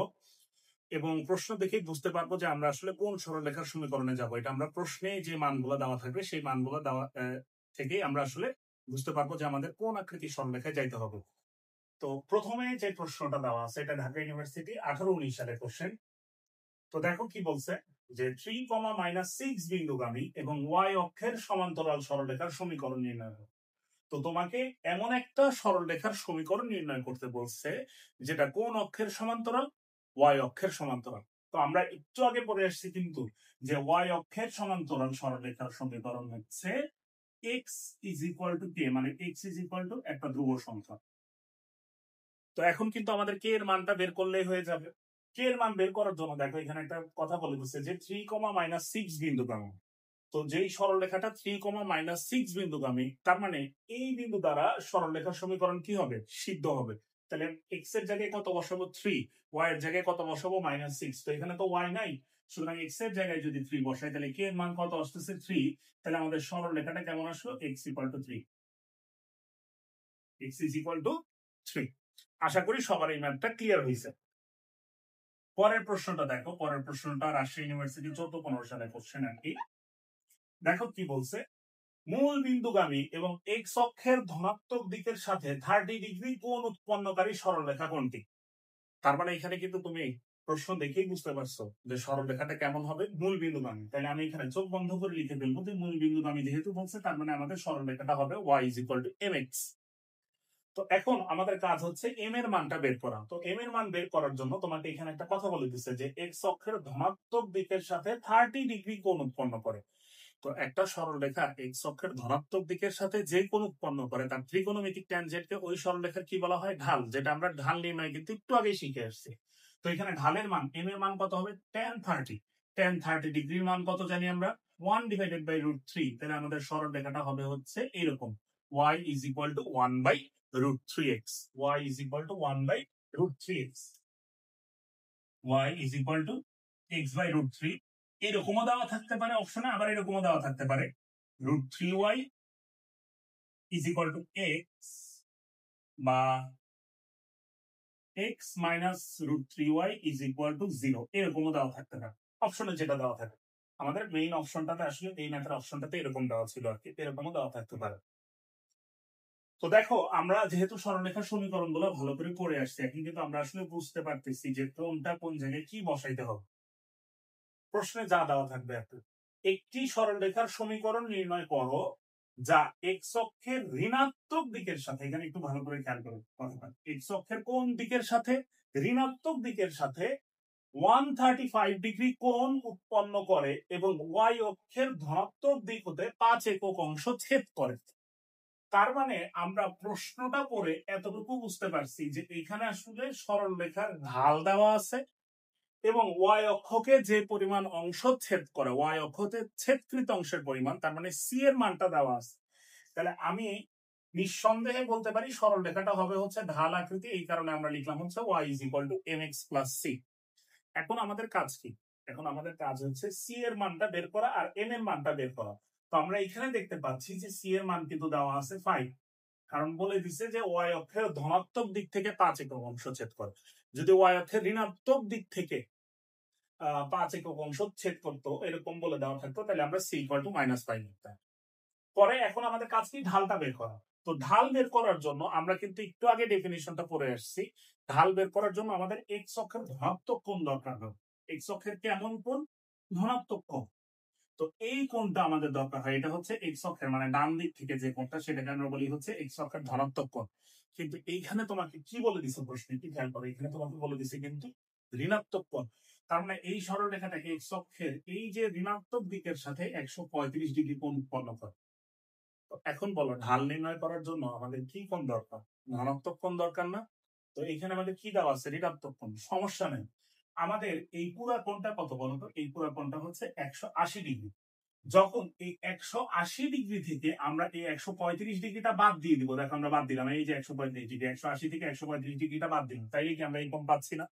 এবং প্রশ্ন দেখেই বুঝতে পারবো যে আমরা আসলে কোন সরলরেখার সমীকরণে যাব। এটা আমরা প্রশ্নে যে মানগুলো দেওয়া থাকবে সেই মানগুলো দেওয়া থেকেই আমরা আসলে বুঝতে পারবো যে আমাদের কোন আকৃতির সরলরেখায় যাইতে হবে। তো প্রথমে যে প্রশ্নটা দেওয়া আছে এটা ঢাকা ইউনিভার্সিটি 18-19 সালের কোশ্চেন। তো দেখো কি বলছে যে 3, -6 বিন্দুগামী এবং y অক্ষের সমান্তরাল সরলরেখার সমীকরণ নির্ণয় করো। তো তোমাকে এমন একটা সরলরেখার সমীকরণ নির্ণয় করতে বলছে যেটা কোন অক্ষের সমান্তরাল? y অক্ষের সমান্তরাল। তো আমরা একটু আগে পড়ে আসছি কিন্তু যে y অক্ষের সমান্তরাল সরলরেখার সমীকরণ হচ্ছে x = k, মানে x = একটা ধ্রুব সংখ্যা। তো এখন কিন্তু আমাদের k এর মানটা বের করলেই হয়ে যাবে। k এর মান বের করার জন্য দেখো এখানে একটা কথা বলে দিচ্ছে যে 3, -6 বিন্দুগামী। তো যেই সরলরেখাটা 3, -6 বিন্দুগামী, তার মানে এই বিন্দু দ্বারা সরলরেখার সমীকরণ কি হবে? সিদ্ধ হবে। তাহলে x এর জায়গায় কত বসাবো? 3, y এর জায়গায় কত বসাবো? -6। তো এখানে তো y নাই, সুতরাং x এর জায়গায় যদি 3 বসাই তাহলে k এর মান কত আসতেছে? 3। তাহলে আমাদের সরলরেখাটা কেমন আসলো? x = 3। x = 3। আশা করি সবার এই ম্যাথটা ক্লিয়ার হয়েছে। পরের প্রশ্নটা দেখো, পরের প্রশ্নটা রাজশাহী ইউনিভার্সিটি 14-15 সালে কোশ্চেন আর কি। দেখো কি বলছে, মূল বিন্দুগামী এবং এক্স অক্ষের ধনাত্মক দিকের সাথে 30 ডিগ্রি কোণ উৎপন্নকারী সরলরেখা কোনটি? তার মানে এখানে কিন্তু তুমি প্রশ্ন দেখেই বুঝতে পারছো যে সরলরেখাটা কেমন হবে? মূল বিন্দুগামী। তাহলে আমি এখানে চোখ বন্ধ করে লিখে ফেলবো যে মূল বিন্দুগামী যেহেতু বলছে, তার মানে আমাদের সরলরেখাটা হবে y = mx। তো এখন আমাদের কাজ হচ্ছে এম এর মানটা বের করা। তো এম এর মান বের করার জন্য তোমাকে এখানে একটা কথা বলে দিচ্ছে যে এক্স অক্ষের ধনাত্মক দিকের সাথে 30 ডিগ্রি কোণ উৎপন্ন করে। তো একটা সরলরেখা এক্স অক্ষের ধনাত্মক দিকের সাথে যে কোণ উৎপন্ন করে তার ত্রিকোণমিতিক ট্যানজেন্টকে ওই সরলরেখার কি বলা হয়? ঢাল। যেটা আমরা ঢাল নির্ণয় কিন্তু একটু আগে শিখে আসছি। তো এখানে ঢালের মান এম এর মান কত হবে? tan30 ডিগ্রির মান কত জানি আমরা? 1/√3। তাহলে আমাদের সরলরেখাটা হবে হচ্ছে এরকম, y = 1/√3x। y = 1/√3x। y = x/√3। এরকমও দেওয়া থাকতে পারে অপশনে, আবার এরকমও দেওয়া থাকতে পারে √3y = x বা x - √3y = 0, এরকমও দেওয়া থাকতে পারে অপশনে যেটা দেওয়া থাকে। আমাদের মেইন অপশনটাতে আসলে এই ম্যাথের অপশনটাতে এরকম দেওয়া ছিল আর কি, এরকমও দেওয়া থাকতে পারে। তো দেখো আমরা যেহেতু সরলরেখার সমীকরণ গুলো ভালো করে পড়ে আসছি, এখন কিন্তু আমরা আসলে বুঝতে পারতেছি যে কোনটা কোন জায়গায় কি বসাইতে হবে। প্রশ্নে যা দেওয়া থাকবে একটি সরলরেখার সমীকরণ নির্ণয় করো যা এক্স অক্ষের ঋণাত্মক দিকের সাথে, এখানে একটু ভালো করে খেয়াল করো কথাটা, এক্স অক্ষের কোন দিকের সাথে? ঋণাত্মক দিকের সাথে 135 ডিগ্রি কোণ উৎপন্ন করে এবং ওয়াই অক্ষের ধনাত্মক দিক হতে 5 একক অংশ ছেদ করে। তার মানে আমরা প্রশ্নটা পড়ে এতটুকু বুঝতে পারছি যে এখানে আসলে সরলরেখার ঢাল দেওয়া আছে এবং ওয়াই অক্ষকে যে পরিমাণ অংশ ছেদ করে, ওয়াই অক্ষতে ছেদকৃত অংশের পরিমাণ, তার মানে সি এর মানটা দেওয়া আছে। তাহলে আমি নিঃসন্দেহে বলতে পারি সরলরেখাটা হবে হচ্ছে ঢাল আকৃতি, এই কারণে আমরা লিখলাম হচ্ছে y = mx + c। এখন আমাদের কাজ কি? এখন আমাদের কাজ হচ্ছে সি এর মানটা বের করা আর এম এর মানটা বের করা। তো আমরা এখানে দেখতে পাচ্ছি যে সি এর মান কিন্তু দেওয়া আছে 5, কারণ বলে দিছে যে ওয়াই অক্ষের ধনাত্মক দিক থেকে 5 একক অংশ ছেদ করে। যদি ওয়াই অক্ষের ঋণাত্মক দিক থেকে 5 একক অংশ ছেদ করতো এরকম বলে দেওয়া থাকতো, তাহলে আমরা c = -5 লিখতাম। পরে এখন আমাদের কাজ কি? ঢালটা বের করা। তো ঢাল বের করার জন্য আমরা কিন্তু একটু আগে ডেফিনিশনটা পড়ে আসছি। ঢাল বের করার জন্য আমাদের এক্স অক্ষের ধনাত্মক কোণ দরকার হবে। এক্স অক্ষের কেমন কোণ? ধনাত্মক কোণ। তো এই কোণটা আমাদের দরকার হয়, এটা হচ্ছে এক্স অক্ষের মানে ডান দিক থেকে যে কোণটা সেটাকে আমরা বলি হচ্ছে এক্স অক্ষের ধনাত্মক কোণ। কিন্তু এইখানে তোমাকে কি বলে দিছে প্রশ্নে, কি খেয়াল করো, এখানে তোমাকে বলে দিছে কিন্তু ঋণাত্মক কোণ। তার মানে এই সরলরেখাটাকে এক্স অক্ষের এই যে ঋণাত্মক দিকের সাথে 135 ডিগ্রি কোণ উৎপন্ন করে। এখন বলো ঢাল নির্ণয় করার জন্য আমাদের কি কোণ দরকার? ধনাত্মক কোণ দরকার না? তো এখানে আমাদের কি দেওয়া আছে? ঋণাত্মক কোণ। সমস্যা নেই, আমাদের এই পুরা কোণটা কত বলতো? এই পুরা কোণটা হচ্ছে 180 ডিগ্রি। যখন এই 180 ডিগ্রি থেকে আমরা এই 135 ডিগ্রিটা বাদ দিয়ে দিব, দেখো আমরা বাদ দিলাম এই যে 135 ডিগ্রি, 180 থেকে 135 ডিগ্রিটা বাদ দিলাম, তাইলে কি আমরা এই কোণ পাচ্ছি না?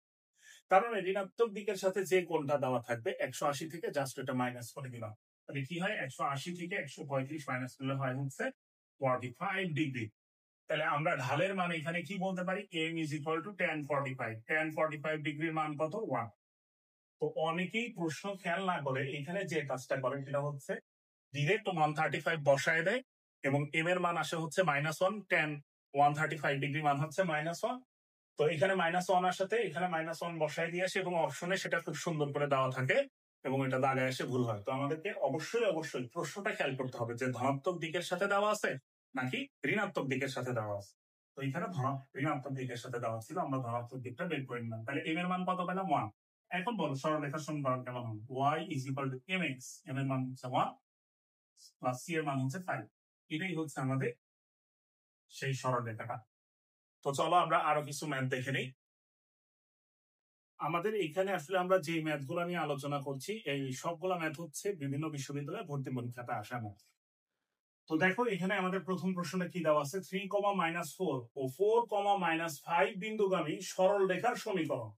কারণ ঋণাত্মক দিকের সাথে যে কোণটা দেওয়া থাকবে 180 থেকে জাস্ট এটা মাইনাস করে দিলাম, তাহলে কি হয়? 180 থেকে 135 মাইনাস করলে হয় হচ্ছে 45 ডিগ্রি। তাহলে আমরা ঢালের মান এখানে কি বলতে পারি, m is equal to tan 45। tan 45 ডিগ্রির মান কত, 1। তো অনেকেই প্রশ্ন খেয়াল না করে এখানে যে কাজটা করে সেটা হচ্ছে ডিরেক্ট 135 বসায় দেয় এবং m এর মান আসে হচ্ছে -1, tan 135 ডিগ্রি মান হচ্ছে -1। তো এখানে -1 আসাতে এখানে -1 বসায় দিয়ে আসে এবং অপশনে সেটা খুব সুন্দর করে দেওয়া থাকে এবং এটা দাগে এসে ভুল হয়। তো আমাদেরকে অবশ্যই প্রশ্নটা খেয়াল করতে হবে যে ধনাত্মক দিকের সাথে দেওয়া আছে নাকি ঋণাত্মক দিকের সাথে দেওয়া আছে। তো এখানে ঋণাত্মক দিকের সাথে দেওয়া ছিল, আমরা ধনাত্মক দিকটা বের করে নিলাম। তাহলে m এর মান কত পেলাম, 1। এখন বলো সরলরেখার সমীকরণ কেমন হবে, y is equal to mx, m এর মান হচ্ছে 1 প্লাস c এর মান হচ্ছে 5। এটাই হচ্ছে আমাদের সেই সরলরেখাটা। তো চলো আমরা আরো কিছু ম্যাথ দেখে নিই। আমাদের এখানে আসলে আমরা যে ম্যাথ গুলো নিয়ে আলোচনা করছি এই সবগুলো ম্যাথ হচ্ছে বিভিন্ন বিশ্ববিদ্যালয়ে ভর্তি পরীক্ষাতে আসা ম্যাথ। তো দেখো এখানে আমাদের প্রথম প্রশ্নটা কি দেওয়া আছে, 3,-4 ও 4,-5 বিন্দুগামী সরল রেখার সমীকরণ।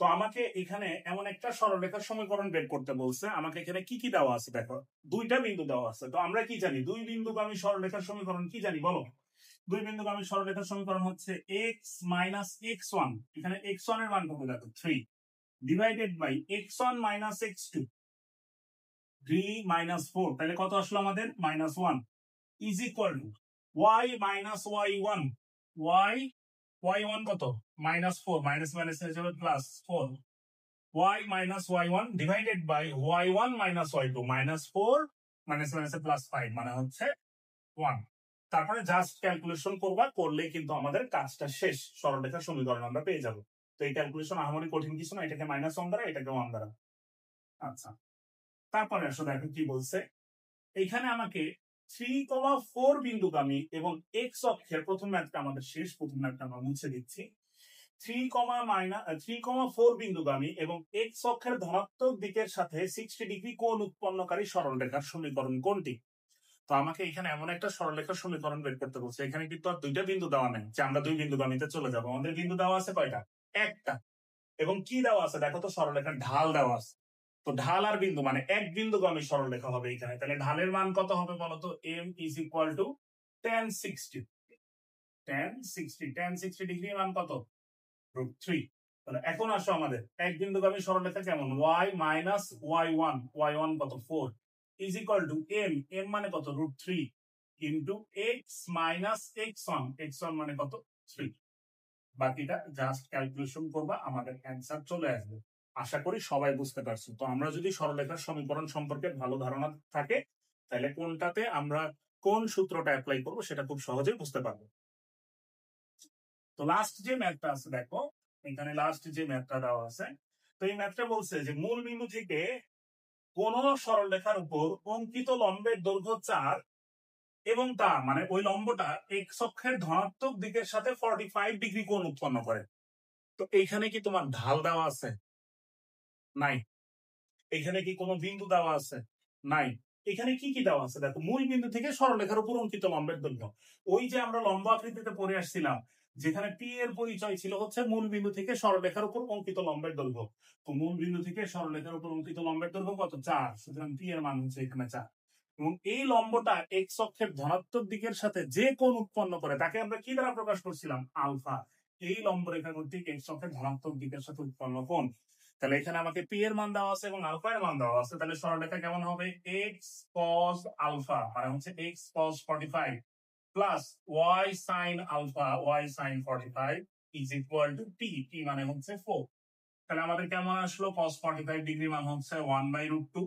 তো আমাকে এখানে এমন একটা সরলরেখার সমীকরণ বের করতে বলছে। আমাকে এখানে কি কি দেওয়া আছে, দেখো দুইটা বিন্দু দেওয়া আছে। তো আমরা কি জানি, দুই বিন্দুগামী সরলরেখার সমীকরণ কি জানি বলো। দুই বিন্দুগামী সরলরেখার সমীকরণ হচ্ছে x - x1, এখানে x1 এর মান কত দেখো 3, ডিভাইডেড বাই x1 - x2 3 - 4, তাহলে কত আসলো আমাদের -1, is equal to y - y1, y1 কত -4, মাইনাস মাইনাস হয়ে যাবে +4, y - y1 divided by y1 - y2, -4 minus মাইনাসে +5 মানে হচ্ছে 1। তারপরে জাস্ট ক্যালকুলেশন করবা, করলেই কিন্তু আমাদের কাজটা শেষ, সরলরেখার সমীকরণ আমরা পেয়ে যাব। তো এই ক্যালকুলেশন আহামরি কঠিন কিছু না, এটাকে -1 দ্বারা এটাকে 1 দ্বারা। আচ্ছা, তারপরে আসলে দেখো কি বলছে, এইখানে আমাকে 3,4 বিন্দুগামী এবং x অক্ষের, প্রথম ম্যাথটা আমাদের শেষ, প্রথম ম্যাথটা আমরা মুছে দিচ্ছি। 3,4 বিন্দুগামী এবং x অক্ষের ধনাত্মক দিকের সাথে 60 ডিগ্রি কোণ উৎপন্নকারী সরলরেখার সমীকরণ কোনটি। তো আমাকে এখানে এমন একটা সরলরেখার সমীকরণ বের করতে বলছে। এখানে কিন্তু আর দুইটা বিন্দু দেওয়া নেই যে আমরা দুই বিন্দুগামীতে চলে যাবো। আমাদের বিন্দু দেওয়া আছে কয়টা, একটা। এবং কি দেওয়া আছে দেখো তো, সরলরেখার ঢাল দেওয়া আছে। তো ঢাল আর বিন্দু মানে এক বিন্দুগামী সরলরেখা হবে এখানে। তাহলে ঢালের মান কত হবে বলতো, m is equal to tan 60। tan 60 degree মান কত, √3। তাহলে এখন আসো আমাদের এক বিন্দুগামী সরলরেখা কেমন, y - y1 কত 4 is equal to m মানে কত √3 into x - x1 মানে কত 3। বাকিটা জাস্ট ক্যালকুলেশন করবা, আমাদের অ্যান্সার চলে আসবে। আশা করি সবাই বুঝতে পারছো। তো আমরা যদি সরলরেখার সমীকরণ সম্পর্কে ভালো ধারণা থাকে তাহলে কোনটাতে আমরা কোন সূত্রটা অ্যাপ্লাই করব সেটা খুব সহজেই বুঝতে পারবো। তো লাস্ট যে ম্যাথটা আছে দেখো, এখানে লাস্ট যে ম্যাথটা দেওয়া আছে, তো এই ম্যাথটা বলছে যে মূল বিন্দু থেকে কোন সরলরেখার উপর অঙ্কিত লম্বের দৈর্ঘ্য 4 এবং তা মানে ওই লম্বটা x অক্ষের ধনাত্মক দিকের সাথে 45 ডিগ্রি কোণ উৎপন্ন করে। তো এইখানে কি তোমার ঢাল দেওয়া আছে, নাই। এখানে কি কোনো বিন্দু দেওয়া আছে, নাই। এখানে কি কি দেওয়া আছে দেখো, মূল বিন্দু থেকে সরলরেখার উপর অঙ্কিত লম্বের দৈর্ঘ্য। ওই যে আমরা লম্ব আকৃতিতে পড়ে আসছিলাম, যেখানে পি এর পরিচয় ছিল হচ্ছে মূল বিন্দু থেকে সরলরেখার উপর অঙ্কিত লম্বের দৈর্ঘ্য। তো মূল বিন্দু থেকে সরলরেখার উপর অঙ্কিত লম্বের দৈর্ঘ্য কত, 4, সুতরাং পি এর মান হচ্ছে এখানে 4। এবং এই লম্বটা এক্স অক্ষের ধনাত্মক দিকের সাথে যে কোণ উৎপন্ন করে তাকে আমরা কি দ্বারা প্রকাশ করছিলাম, আলফা। এই লম্ব রেখা কর্তৃক এক্স অক্ষের ধনাত্মক দিকের সাথে উৎপন্ন কোণ। তাহলে এখানে আমাকে পি এর মান দেওয়া আছে এবং আলফা এর মান দেওয়া আছে। তাহলে সরলরেখা কেমন হবে, x cos আলফা মানে হচ্ছে x cos 45 plus y sin alpha y sin 45 is equal to t, t মানে হচ্ছে 4। তাহলে আমাদের কেমন আসলো, cos 45 ডিগ্রি মান হচ্ছে 1/√2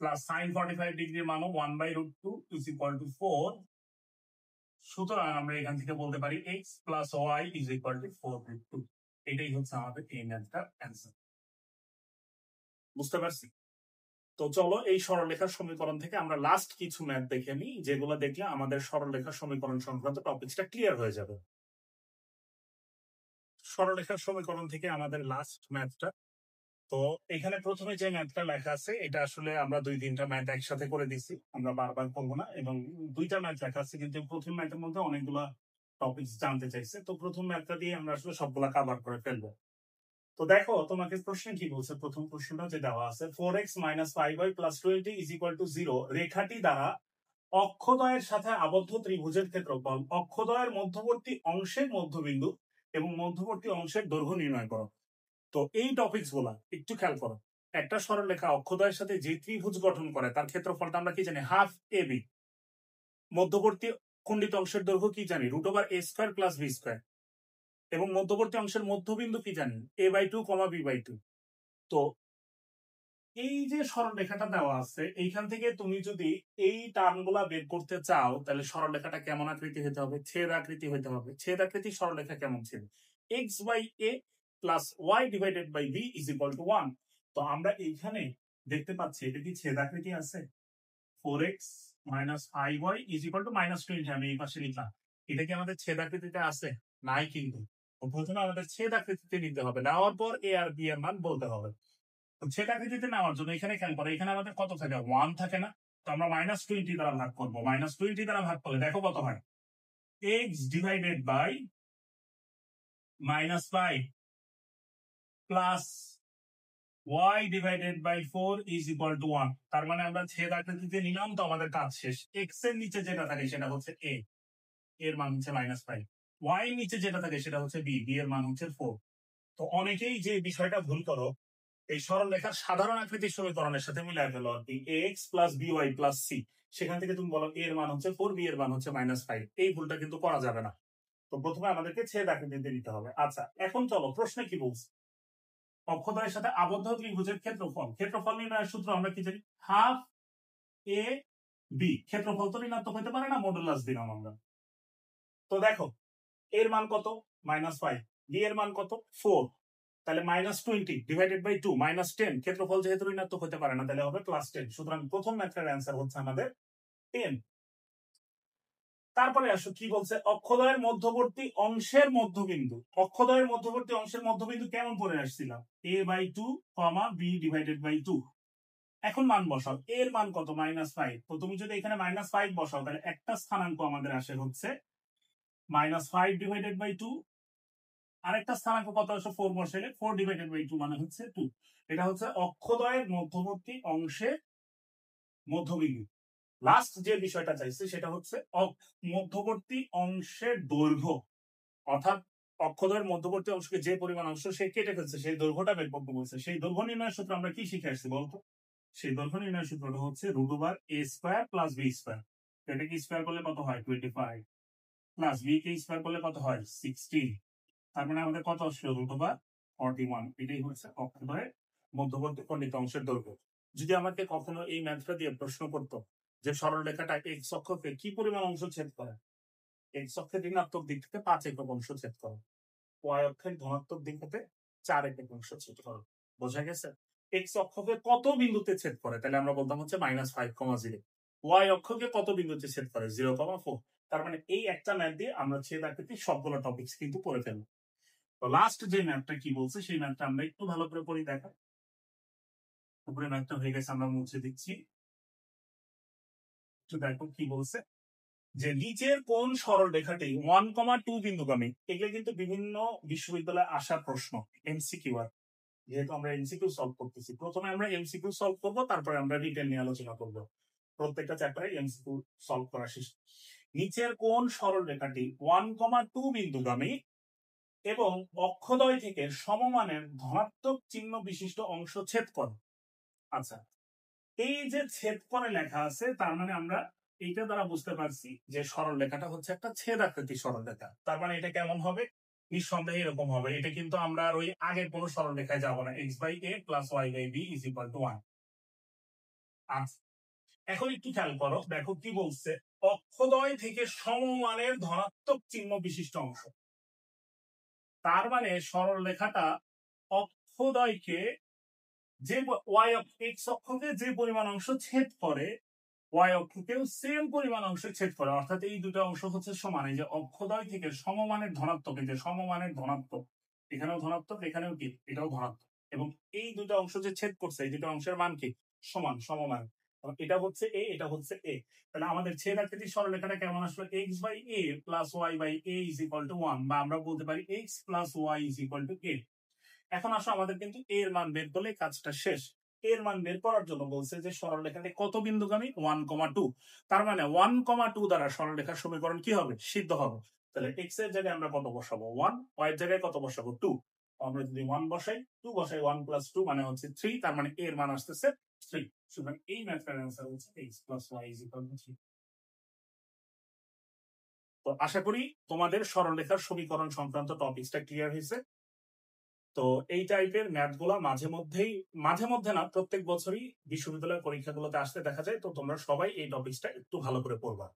প্লাস sin 45 ডিগ্রি মানও 1/√2 is equal to 4। সুতরাং আমরা এখান থেকে বলতে পারি x plus y is equal to 4/2। এটাই হচ্ছে আমাদের এই ম্যাথটার অ্যান্সার। বুঝতে পারছি? তো চলো এই সরলরেখার সমীকরণ থেকে আমরা লাস্ট কিছু ম্যাথ দেখে নিই, যেগুলো দেখলে আমাদের সরলরেখার সমীকরণ সংক্রান্ত টপিকটা ক্লিয়ার হয়ে যাবে। সরলরেখার সমীকরণ থেকে আমাদের লাস্ট ম্যাথটা, তো এখানে প্রথমে যে ম্যাথটা লেখা আছে এটা আসলে আমরা 2-3টা ম্যাথ একসাথে করে দিছি, আমরা বারবার করবো না। এবং 2টা ম্যাথ লেখা আছে কিন্তু প্রথম ম্যাথের মধ্যে অনেকগুলা টপিক জানতে চাইছে, তো প্রথম ম্যাথটা দিয়ে আমরা আসলে সবগুলা কভার করে ফেলবো। তো দেখো তোমাকে প্রশ্ন কি বলছে, প্রথম প্রশ্নটা যে দেওয়া আছে 4x - 5y + 20 = 0 রেখাটি দ্বারা অক্ষদ্বয়ের সাথে আবদ্ধ ত্রিভুজের ক্ষেত্রফল, অক্ষদ্বয়ের মধ্যবর্তী অংশের মধ্যবিন্দু এবং মধ্যবর্তী অংশের দৈর্ঘ্য নির্ণয় করো। তো এই টপিকস গুলা একটু খেয়াল করো। একটা সরলরেখা অক্ষদ্বয়ের সাথে যে ত্রিভুজ গঠন করে তার ক্ষেত্রফলটা আমরা কি জানি, হাফ এ বি। মধ্যবর্তী খণ্ডিত অংশের দৈর্ঘ্য কি জানি, √a² + b²। এবং মধ্যবর্তী অংশের মধ্যবিন্দু কি জানি, a/2, b/2। তো এই যে সরলরেখাটা দেওয়া আছে, এইখান থেকে তুমি যদি এই টার্মগুলা বের করতে চাও, তাহলে সরলরেখাটা কেমন আকৃতি হতে হবে, ছেদ আকৃতি হতে হবে। ছেদ আকৃতি সরলরেখা কেমন ছিল, x/a + y/b = 1। তো আমরা এইখানে দেখতে পাচ্ছি এটা কি ছেদ আকৃতি আছে, 4x - iy = -20। আমি এই পাশে লিখলাম, এটা কি আমাদের ছেদ আকৃতিতে আছে, নাই কিন্তু। প্রথমে আমাদের ছেদ আকৃতিতে নিতে হবে, নেওয়ার পর a আর b এর মান বলতে হবে। ছেদ আকৃতিতে নেওয়ার জন্য এখানে খেয়াল করো, এখানে আমাদের কত থাকে, 1 থাকে না। তো আমরা -20 দ্বারা ভাগ করবো। -20 দ্বারা ভাগ করলে দেখো কত হয়, x / -5 প্লাস y/4 = 1। তার মানে আমরা ছেদ আকৃতিতে নিলাম, তো আমাদের কাজ শেষ। x এর নিচে যেটা থাকে সেটা হচ্ছে a, এর মান হচ্ছে -5। y এর নিচে যেটা থাকে সেটা হচ্ছে b, b এর মান হচ্ছে 4। তো অনেকেই যে বিষয়টা ভুল করো, এই সরলরেখার সাধারণ আকৃতির সমীকরণের সাথে মিলাই ফেলো আর কি, ax + by + c। সেখান থেকে তুমি বলো a এর মান হচ্ছে 4, b এর মান হচ্ছে -5। এই ভুলটা কিন্তু করা যাবে না। তো প্রথমে আমাদেরকে ছেদ আকৃতিতে নিতে হবে। আচ্ছা, এখন চলো প্রশ্নে কি বলছে, অক্ষদ্বয়ের সাথে আবদ্ধ ত্রিভুজের ক্ষেত্রফল। ক্ষেত্রফল নির্ণয়ের সূত্র আমরা কি জানি, হাফ এ বি। ক্ষেত্রফল তো ঋণাত্মক হতে পারে না, মডুলাস দিলাম আমরা। তো দেখো এর মান কত, -5, বি এর মান কত, 4। তাহলে -20 / 2 -10। ক্ষেত্রফল যেহেতু ঋণাত্মক হতে পারে না, তাহলে হবে +10। সুতরাং প্রথম ম্যাথের অ্যান্সার হচ্ছে আমাদের 10। তারপরে আসো কি বলছে, অক্ষদ্বয়ের মধ্যবর্তী অংশের মধ্যবিন্দু। অক্ষদ্বয়ের মধ্যবর্তী অংশের মধ্যবিন্দু কেমন করে আসছিলাম, a/2, b/2। এখন মান বসাও, এর মান কত, -5। তো তুমি যদি এখানে -5 বসাও, তাহলে একটা স্থানাঙ্ক আমাদের আসে হচ্ছে -5/2। আরেকটা স্থানাঙ্ক কত আসে, 4 বসাইলে 4/2 মানে হচ্ছে 2। এটা হচ্ছে অক্ষদ্বয়ের মধ্যবর্তী অংশের মধ্যবিন্দু। লাস্ট যে বিষয়টা চাইছে সেটা হচ্ছে মধ্যবর্তী অংশের দৈর্ঘ্য, অর্থাৎ অক্ষদ্বয়ের মধ্যবর্তী অংশকে যে পরিমাণ অংশ সে কেটে ফেলছে সেই দৈর্ঘ্যটা বের করতে বলছে। সেই দৈর্ঘ্য নির্ণয়ের সূত্র আমরা কি শিখে আসছি বলতো, সেই দৈর্ঘ্য নির্ণয়ের সূত্রটা হচ্ছে √a² + b²। এটাকে স্কয়ার করলে কত হয়, 25, প্লাস b কে স্কয়ার করলে কত হয়, 16। তার মানে আমাদের কত আসলো, √41। এটাই হচ্ছে অক্ষদ্বয়ের মধ্যবর্তী খণ্ডিত অংশের দৈর্ঘ্য। যদি আমাকে কখনো এই ম্যাথটা দিয়ে প্রশ্ন করতো যে সরলরেখাটা এক্স অক্ষকে কি পরিমাণ অংশ ছেদ করে, এক্স অক্ষের ঋণাত্মক দিক থেকে 5 একক অংশ ছেদ করে, ওয়াই অক্ষের ধনাত্মক দিক থেকে 4 একক অংশ ছেদ করে। বোঝা গেছে, এক্স অক্ষকে কত বিন্দুতে ছেদ করে, তাহলে আমরা বলতাম হচ্ছে -5,0। ওয়াই অক্ষকে কত বিন্দুতে ছেদ করে, 0,4। তার মানে এই একটা ম্যাথ দিয়ে আমরা ছেদ আকৃতির সবগুলো টপিকস কিন্তু পড়ে ফেলবো। তো লাস্ট যে ম্যাথটা কি বলছে সেই ম্যাথটা আমরা একটু ভালো করে পড়ি। দেখা উপরে ম্যাথটা হয়ে গেছে, আমরা মুছে দিচ্ছি। তো দেখো কি বলছে, যে নিচের কোন সরল রেখাটি 1,2 বিন্দুগামী। এগুলো কিন্তু বিভিন্ন বিশ্ববিদ্যালয়ে আসার প্রশ্ন, এমসিকিউ। আর যেহেতু আমরা এমসিকিউ সলভ করতেছি, প্রথমে আমরা এমসিকিউ সলভ করব, তারপরে আমরা রিটেন নিয়ে আলোচনা করব। প্রত্যেকটা চ্যাপ্টারে এমসিকিউ সলভ করা শেষ। নিচের কোন সরল রেখাটি 1,2 বিন্দুগামী এবং অক্ষদ্বয় থেকে সমমানের ধনাত্মক চিহ্ন বিশিষ্ট অংশ ছেদ করে। আচ্ছা, এই যে ছেদ করে লেখা আছে, তার মানে আমরা এইটা দ্বারা বুঝতে পারছি যে সরল রেখাটা হচ্ছে একটা ছেদ আকৃতির সরল রেখা। তার মানে এটা কেমন হবে, নিঃসন্দেহে এরকম হবে। এটা কিন্তু আমরা আর ওই আগের কোন সরল রেখায় যাবো না, x/a + y/b = 1। আচ্ছা, এখন একটু খেয়াল করো, দেখো কি বলছে, অক্ষদ্বয় থেকে সমমানের ধনাত্মক চিহ্ন বিশিষ্ট অংশ। তার মানে সরল রেখাটা অক্ষদ্বয়কে যে এক্স অক্ষকে যে পরিমাণ অংশ ছেদ করে, ওয়াই অক্ষকেও সেম পরিমাণ অংশ ছেদ করে। অর্থাৎ এই দুটো অংশ হচ্ছে সমান। এই যে অক্ষদ্বয় থেকে সমমানের ধনাত্মক, এই যে সমমানের ধনাত্মক, এখানেও ধনাত্মক, এখানেও কি, এটাও ধনাত্মক। এবং এই দুটো অংশ যে ছেদ করছে, এই দুটো অংশের মান কি, সমান, সমমান। এটা হচ্ছে এ, এটা হচ্ছে এ। তাহলে আমাদের ছেদ আকৃতির সরলরেখাটা কেমন আসলো, x/a + y/a = 1, বা আমরা বলতে পারি x + y = a। এখন আসো, আমাদের কিন্তু এর মান বের করলে কাজটা শেষ। এর মান বের করার জন্য বলছে যে সরলরেখাটি কত বিন্দুগামী 1,2। তার মানে 1,2 দ্বারা সরলরেখার সমীকরণ কি হবে? সিদ্ধ হবে। তাহলে x এর জায়গায় আমরা কত বসাবো? 1, y এর জায়গায় কত বসাবো? 2। আমরা যদি 1 বসাই, 2 বসাই, 1 + 2 মানে হচ্ছে 3, তার মানে এর মান আসতেছে 3। সুতরাং এই ম্যাথটার অ্যান্সার হচ্ছে x + y = 3। তো আশা করি তোমাদের সরলরেখার সমীকরণ সংক্রান্ত টপিকসটা ক্লিয়ার হয়েছে। তো এই টাইপের ম্যাথগুলো মাঝে মধ্যে না, প্রত্যেক বছরই বিশ্ববিদ্যালয়ের পরীক্ষাগুলোতে আসতে দেখা যায়। তো তোমরা সবাই এই টপিকসটা একটু ভালো করে পড়বা।